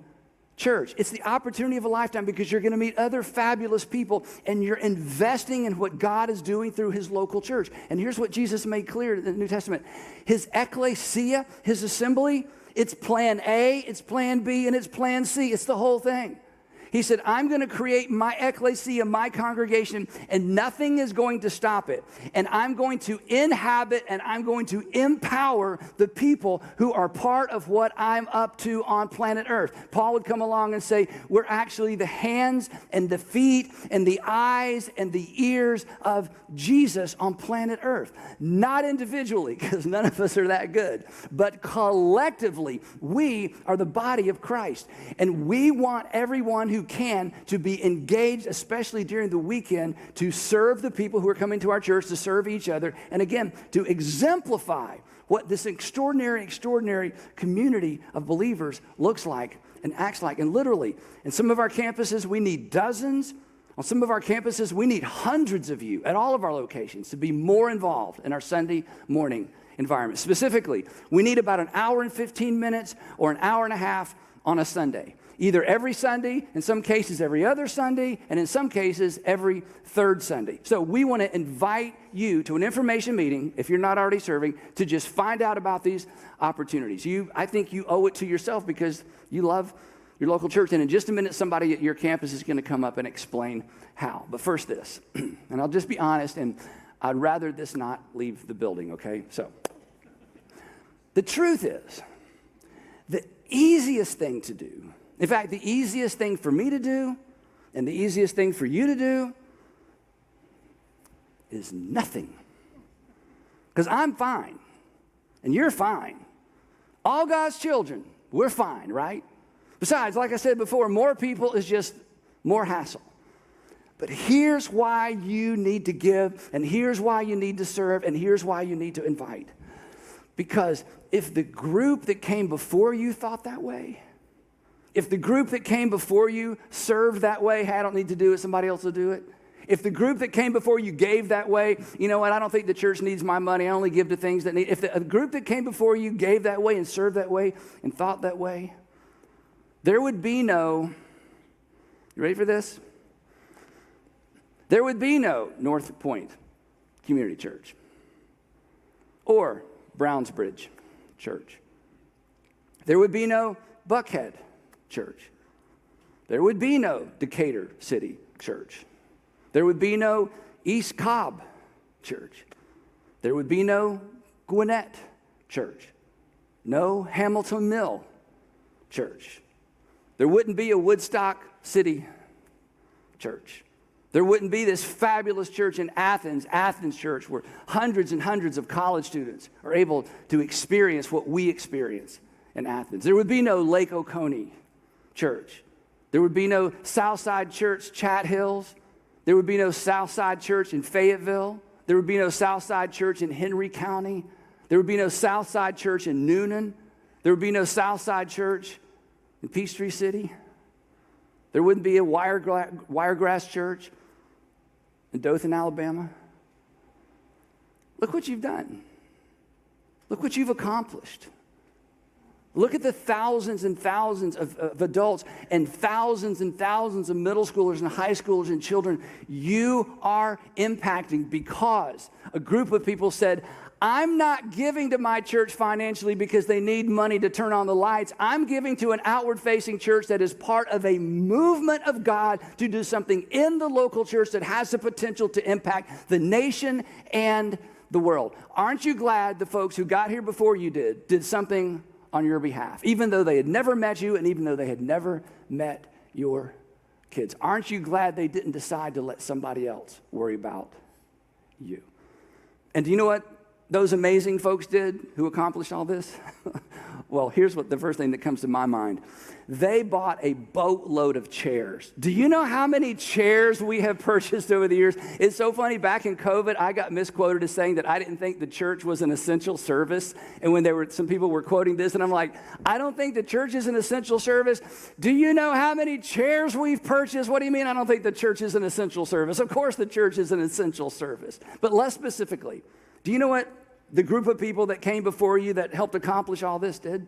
church. It's the opportunity of a lifetime because you're going to meet other fabulous people and you're investing in what God is doing through his local church. And here's what Jesus made clear in the New Testament. His Ekklesia, his assembly, it's plan A, it's plan B, and it's plan C. It's the whole thing. He said, I'm going to create my Ekklesia, my congregation, and nothing is going to stop it. And I'm going to inhabit and I'm going to empower the people who are part of what I'm up to on planet Earth. Paul would come along and say, we're actually the hands and the feet and the eyes and the ears of Jesus on planet Earth. Not individually, because none of us are that good, but collectively, we are the body of Christ. And we want everyone who can to be engaged, especially during the weekend, to serve the people who are coming to our church, to serve each other, and again, to exemplify what this extraordinary community of believers looks like and acts like. And literally, in some of our campuses, we need dozens. On some of our campuses, we need hundreds of you at all of our locations to be more involved in our Sunday morning environment. Specifically, we need about an hour and 15 minutes or an hour and a half on a Sunday. Either every Sunday, in some cases every other Sunday, and in some cases every third Sunday. So we want to invite you to an information meeting, if you're not already serving, to just find out about these opportunities. I think you owe it to yourself because you love your local church. And in just a minute, somebody at your campus is going to come up and explain how. But first this, and I'll just be honest, and I'd rather this not leave the building, okay? So the truth is, the easiest thing to do, in fact, the easiest thing for me to do and the easiest thing for you to do is nothing. Because I'm fine and you're fine. All God's children, we're fine, right? Besides, like I said before, more people is just more hassle. But here's why you need to give, and here's why you need to serve, and here's why you need to invite. Because if the group that came before you thought that way, if the group that came before you served that way, hey, I don't need to do it, somebody else will do it. If the group that came before you gave that way, you know what, I don't think the church needs my money, I only give to things that need. If the group that came before you gave that way and served that way and thought that way, there would be no, you ready for this? There would be no North Point Community Church or Brownsbridge Church. There would be no Buckhead Church. There would be no Decatur City Church. There would be no East Cobb Church. There would be no Gwinnett Church. No Hamilton Mill Church. There wouldn't be a Woodstock City Church. There wouldn't be this fabulous church in Athens Church, where hundreds and hundreds of college students are able to experience what we experience in Athens. There would be no Lake Oconee Church. There would be no Southside Church, Chat Hills. There would be no Southside Church in Fayetteville. There would be no Southside Church in Henry County. There would be no Southside Church in Noonan. There would be no Southside Church in Peachtree City. There wouldn't be a Wiregrass Church in Dothan, Alabama. Look what you've done. Look what you've accomplished. Look at the thousands and thousands of adults and thousands of middle schoolers and high schoolers and children you are impacting because a group of people said, I'm not giving to my church financially because they need money to turn on the lights. I'm giving to an outward-facing church that is part of a movement of God to do something in the local church that has the potential to impact the nation and the world. Aren't you glad the folks who got here before you did something on your behalf, even though they had never met you and even though they had never met your kids? Aren't you glad they didn't decide to let somebody else worry about you? And do you know what those amazing folks did who accomplished all this? Well, here's what the first thing that comes to my mind. They bought a boatload of chairs. Do you know how many chairs we have purchased over the years? It's so funny. Back in COVID, I got misquoted as saying that I didn't think the church was an essential service. And when some people were quoting this, and I'm like, I don't think the church is an essential service. Do you know how many chairs we've purchased? What do you mean I don't think the church is an essential service? Of course the church is an essential service. But less specifically, do you know what the group of people that came before you that helped accomplish all this did?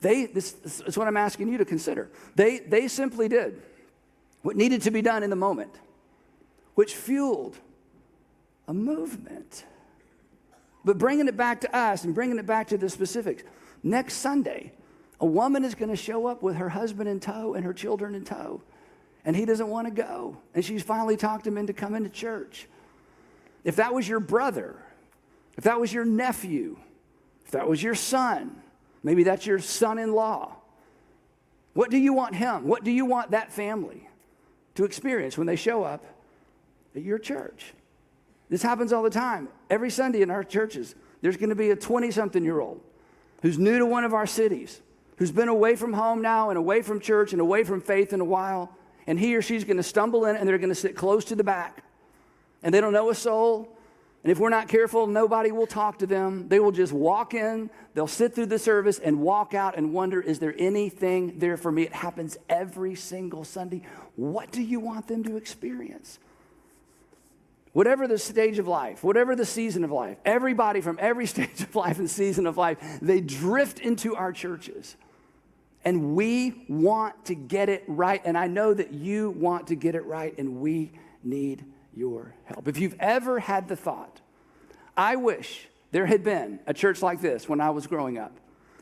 This is what I'm asking you to consider. They simply did what needed to be done in the moment, which fueled a movement. But bringing it back to us and bringing it back to the specifics, next Sunday, a woman is going to show up with her husband in tow and her children in tow and he doesn't want to go. And she's finally talked him into coming to church. If that was your brother, if that was your nephew, if that was your son, maybe that's your son-in-law, what do you want him? What do you want that family to experience when they show up at your church? This happens all the time. Every Sunday in our churches, there's going to be a 20-something-year-old who's new to one of our cities, who's been away from home now and away from church and away from faith in a while, and he or she's going to stumble in and they're going to sit close to the back, and they don't know a soul. And if we're not careful, nobody will talk to them. They will just walk in, they'll sit through the service and walk out and wonder, is there anything there for me? It happens every single Sunday. What do you want them to experience? Whatever the stage of life, whatever the season of life, everybody from every stage of life and season of life, they drift into our churches. And we want to get it right. And I know that you want to get it right, and we need your help. If you've ever had the thought, I wish there had been a church like this when I was growing up,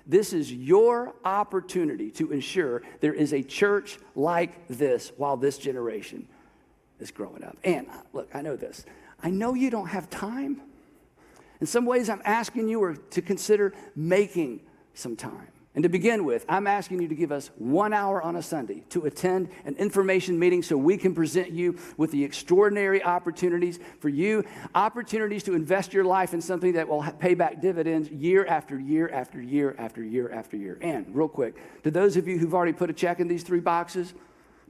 this is your opportunity to ensure there is a church like this while this generation is growing up. And look, I know this. I know you don't have time. In some ways, I'm asking you to consider making some time. And to begin with, I'm asking you to give us 1 hour on a Sunday to attend an information meeting so we can present you with the extraordinary opportunities for you, opportunities to invest your life in something that will pay back dividends year after year after year after year after year. And real quick, to those of you who've already put a check in these 3 boxes,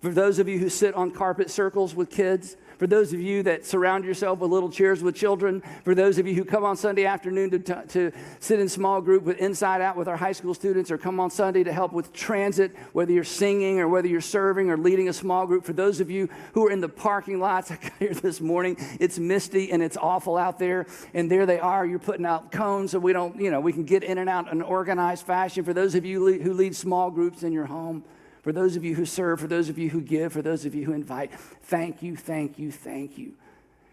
for those of you who sit on carpet circles with kids, for those of you that surround yourself with little chairs with children, for those of you who come on Sunday afternoon to sit in small group with Inside Out with our high school students, or come on Sunday to help with transit, whether you're singing or whether you're serving or leading a small group, for those of you who are in the parking lots, I got here this morning, it's misty and it's awful out there, and there they are, you're putting out cones so we don't, we can get in and out in an organized fashion. For those of you who lead small groups in your home, for those of you who serve, for those of you who give, for those of you who invite, thank you, thank you, thank you.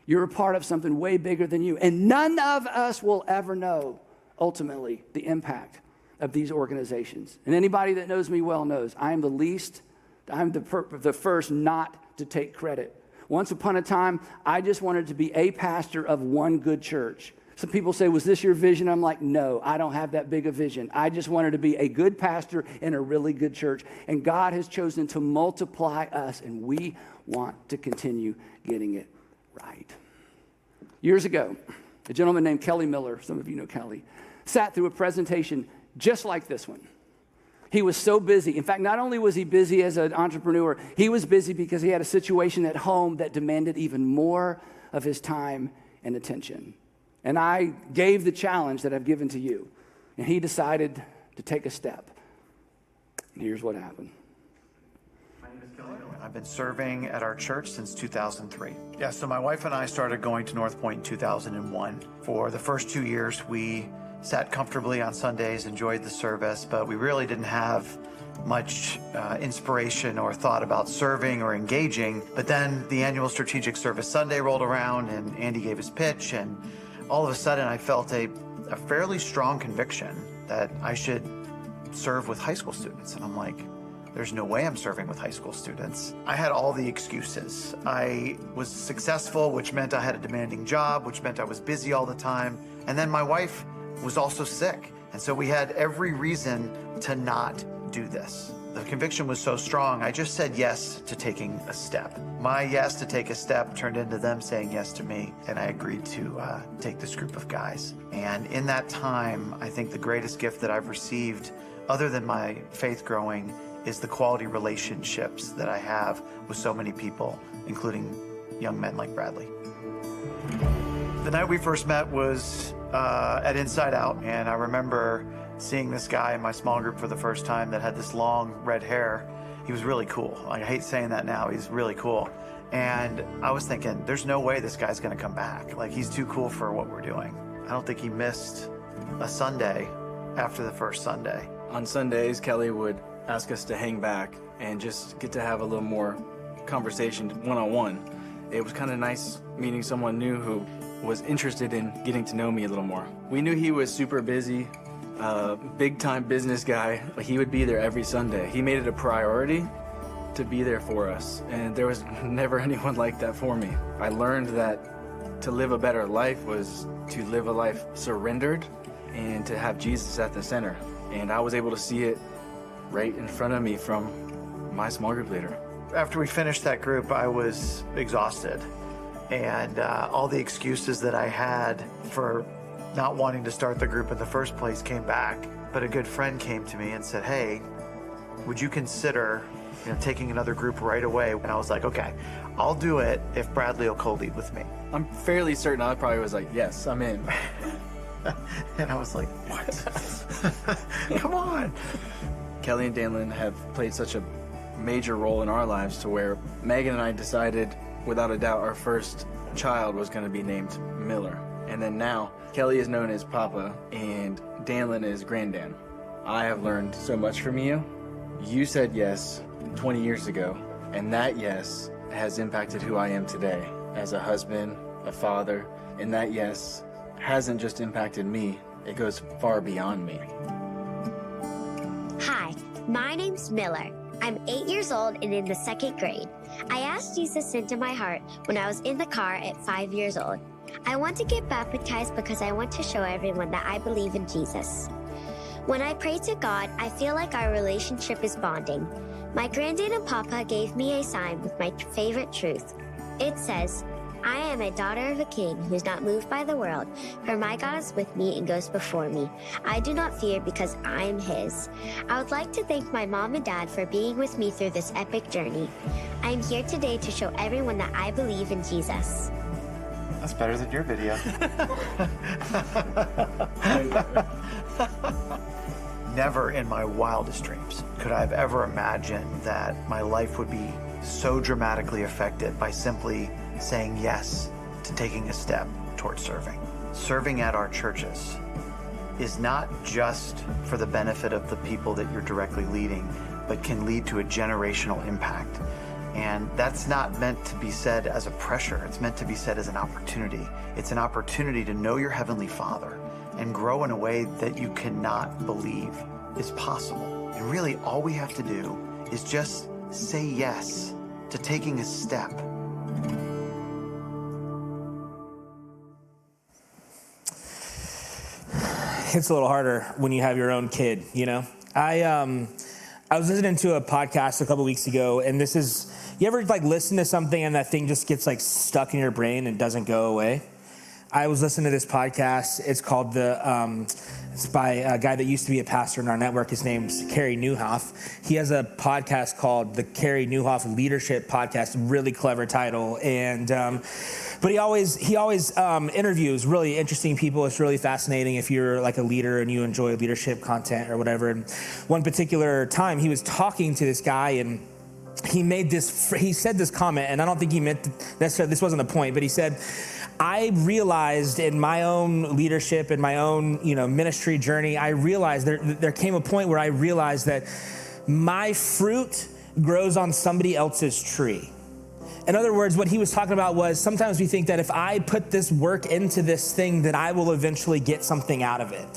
You're a part of something way bigger than you. And none of us will ever know, ultimately, the impact of these organizations. And anybody that knows me well knows I'm the first not to take credit. Once upon a time, I just wanted to be a pastor of one good church. Some people say, was this your vision? I'm like, no, I don't have that big a vision. I just wanted to be a good pastor in a really good church. And God has chosen to multiply us, and we want to continue getting it right. Years ago, a gentleman named Kelly Miller, some of you know Kelly, sat through a presentation just like this one. He was so busy. In fact, not only was he busy as an entrepreneur, he was busy because he had a situation at home that demanded even more of his time and attention. And I gave the challenge that I've given to you. And he decided to take a step. And here's what happened. My name is Kelly. I've been serving at our church since 2003. Yeah, so my wife and I started going to North Point in 2001. For the first 2 years, we sat comfortably on Sundays, enjoyed the service, but we really didn't have much inspiration or thought about serving or engaging. But then the annual Strategic Service Sunday rolled around, and Andy gave his pitch, and all of a sudden, I felt a fairly strong conviction that I should serve with high school students. And I'm like, there's no way I'm serving with high school students. I had all the excuses. I was successful, which meant I had a demanding job, which meant I was busy all the time. And then my wife was also sick. And so we had every reason to not do this. The conviction was so strong, I just said yes to taking a step. My yes to take a step turned into them saying yes to me, and I agreed to take this group of guys. And in that time, I think the greatest gift that I've received, other than my faith growing, is the quality relationships that I have with so many people, including young men like Bradley. The night we first met was at Inside Out, and I remember seeing this guy in my small group for the first time that had this long red hair. He was really cool. I hate saying that now. He's really cool. And I was thinking, there's no way this guy's going to come back. Like, he's too cool for what we're doing. I don't think he missed a Sunday after the first Sunday. On Sundays, Kelly would ask us to hang back and just get to have a little more conversation one-on-one. It was kind of nice meeting someone new who was interested in getting to know me a little more. We knew he was super busy, big-time business guy, but he would be there every Sunday. He made it a priority to be there for us, and there was never anyone like that for me. I learned that to live a better life was to live a life surrendered and to have Jesus at the center. And I was able to see it right in front of me from my small group leader. After we finished that group, I was exhausted. And all the excuses that I had for not wanting to start the group in the first place came back. But a good friend came to me and said, hey, would you consider taking another group right away? And I was like, okay, I'll do it if Bradley will co-lead with me. I'm fairly certain I probably was like, yes, I'm in. And I was like, what? Come on. Kelly and Danlin have played such a major role in our lives to where Megan and I decided, without a doubt, our first child was going to be named Miller. And then now, Kelly is known as Papa and Danlin is Granddad. I have learned so much from you. You said yes 20 years ago, and that yes has impacted who I am today as a husband, a father, and that yes hasn't just impacted me, it goes far beyond me. Hi, my name's Miller. I'm 8 years old and in the 2nd grade. I asked Jesus into my heart when I was in the car at 5 years old. I want to get baptized because I want to show everyone that I believe in Jesus. When I pray to God, I feel like our relationship is bonding. My granddad and Papa gave me a sign with my favorite truth. It says, I am a daughter of a king who's not moved by the world, for my God is with me and goes before me. I do not fear because I am his. I would like to thank my mom and dad for being with me through this epic journey. I am here today to show everyone that I believe in Jesus. That's better than your video. Never in my wildest dreams could I have ever imagined that my life would be so dramatically affected by simply saying yes to taking a step towards serving. Serving at our churches is not just for the benefit of the people that you're directly leading, but can lead to a generational impact. And that's not meant to be said as a pressure. It's meant to be said as an opportunity. It's an opportunity to know your Heavenly Father and grow in a way that you cannot believe is possible. And really all we have to do is just say yes to taking a step. It's a little harder when you have your own kid, you know? I was listening to a podcast a couple weeks ago, and this is, you ever like listen to something and that thing just gets like stuck in your brain and doesn't go away? I was listening to this podcast. It's called it's by a guy that used to be a pastor in our network. His name's Carey Nieuwhof. He has a podcast called the Carey Nieuwhof Leadership Podcast. Really clever title. And but he always interviews really interesting people. It's really fascinating if you're like a leader and you enjoy leadership content or whatever. And one particular time he was talking to this guy and he said this comment, and I don't think he meant necessarily, this wasn't the point, but he said, I realized in my own leadership and my own, ministry journey, I realized there came a point where I realized that my fruit grows on somebody else's tree. In other words, what he was talking about was sometimes we think that if I put this work into this thing, that I will eventually get something out of it.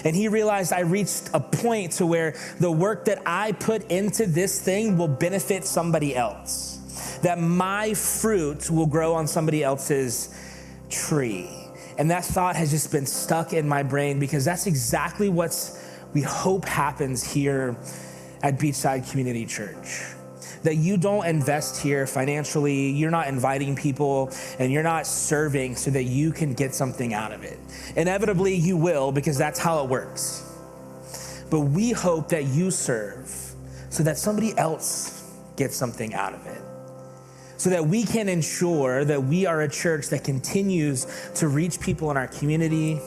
And he realized I reached a point to where the work that I put into this thing will benefit somebody else. That my fruit will grow on somebody else's tree. And that thought has just been stuck in my brain because that's exactly what we hope happens here at Beachside Community Church. That you don't invest here financially, you're not inviting people, and you're not serving so that you can get something out of it. Inevitably, you will, because that's how it works. But we hope that you serve so that somebody else gets something out of it. So that we can ensure that we are a church that continues to reach people in our community,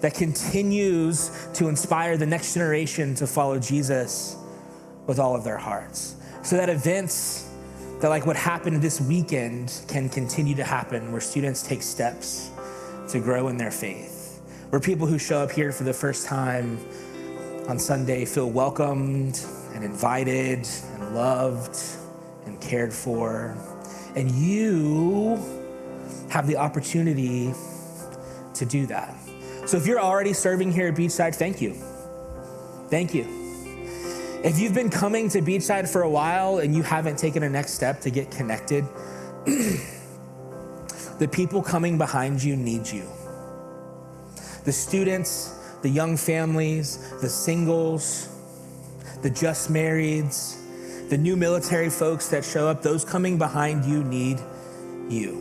that continues to inspire the next generation to follow Jesus with all of their hearts. So that events that like what happened this weekend can continue to happen, where students take steps to grow in their faith, where people who show up here for the first time on Sunday feel welcomed and invited and loved and cared for. And you have the opportunity to do that. So if you're already serving here at Beachside, thank you. Thank you. If you've been coming to Beachside for a while and you haven't taken a next step to get connected, the people coming behind you need you. The students, the young families, the singles, the just marrieds, the new military folks that show up, those coming behind you need you.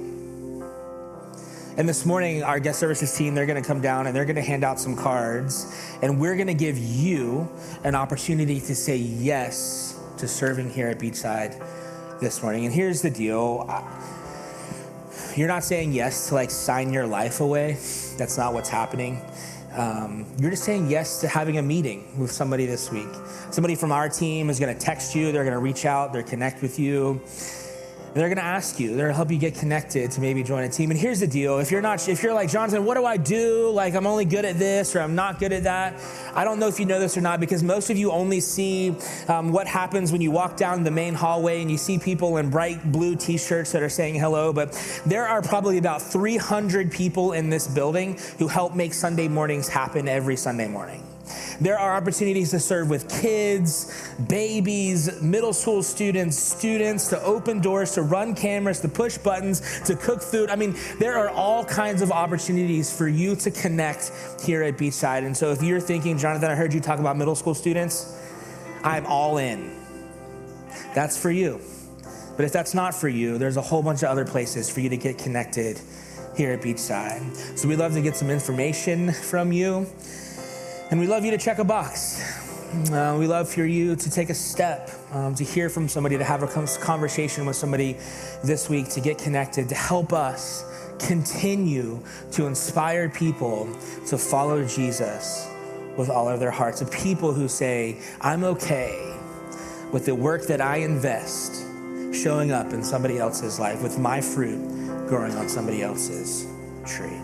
And this morning, our guest services team, they're gonna come down and they're gonna hand out some cards, and we're gonna give you an opportunity to say yes to serving here at Beachside this morning. And here's the deal. You're not saying yes to sign your life away. That's not what's happening. You're just saying yes to having a meeting with somebody this week. Somebody from our team is gonna text you, they're gonna reach out, they're connect with you. They're gonna ask you, they're gonna help you get connected to maybe join a team. And here's the deal, if you're like, Jonathan, what do I do? I'm only good at this or I'm not good at that. I don't know if you know this or not, because most of you only see what happens when you walk down the main hallway and you see people in bright blue t-shirts that are saying hello, but there are probably about 300 people in this building who help make Sunday mornings happen every Sunday morning. There are opportunities to serve with kids, babies, middle school students, to open doors, to run cameras, to push buttons, to cook food. I mean, there are all kinds of opportunities for you to connect here at Beachside. And so if you're thinking, Jonathan, I heard you talk about middle school students, I'm all in. That's for you. But if that's not for you, there's a whole bunch of other places for you to get connected here at Beachside. So we'd love to get some information from you. And we love you to check a box. We love for you to take a step, to hear from somebody, to have a conversation with somebody this week, to get connected, to help us continue to inspire people to follow Jesus with all of their hearts. Of people who say, I'm okay with the work that I invest showing up in somebody else's life, with my fruit growing on somebody else's tree.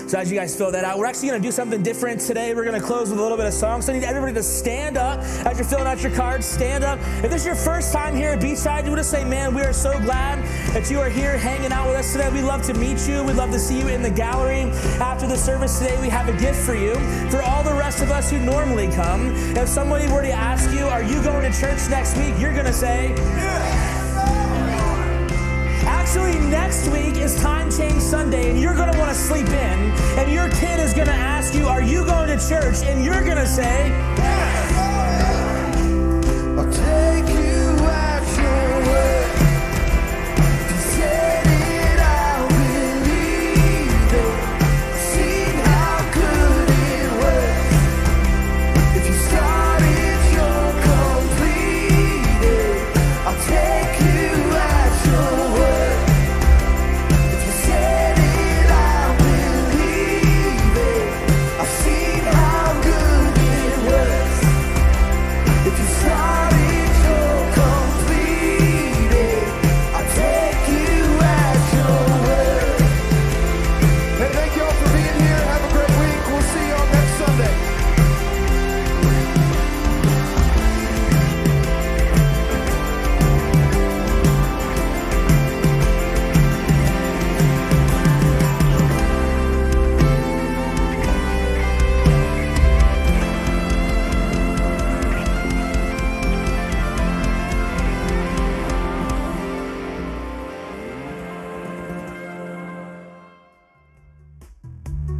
So as you guys fill that out, we're actually gonna do something different today. We're gonna close with a little bit of song. So I need everybody to stand up as you're filling out your cards, stand up. If this is your first time here at Beachside, you wanna say, man, we are so glad that you are here hanging out with us today. We'd love to meet you. We'd love to see you in the gallery. After the service today, we have a gift for you. For all the rest of us who normally come, if somebody were to ask you, are you going to church next week? You're gonna say, yeah. Actually, next week is Time Change Sunday, and you're gonna wanna sleep in, and your kid is gonna ask you, are you going to church? And you're gonna say,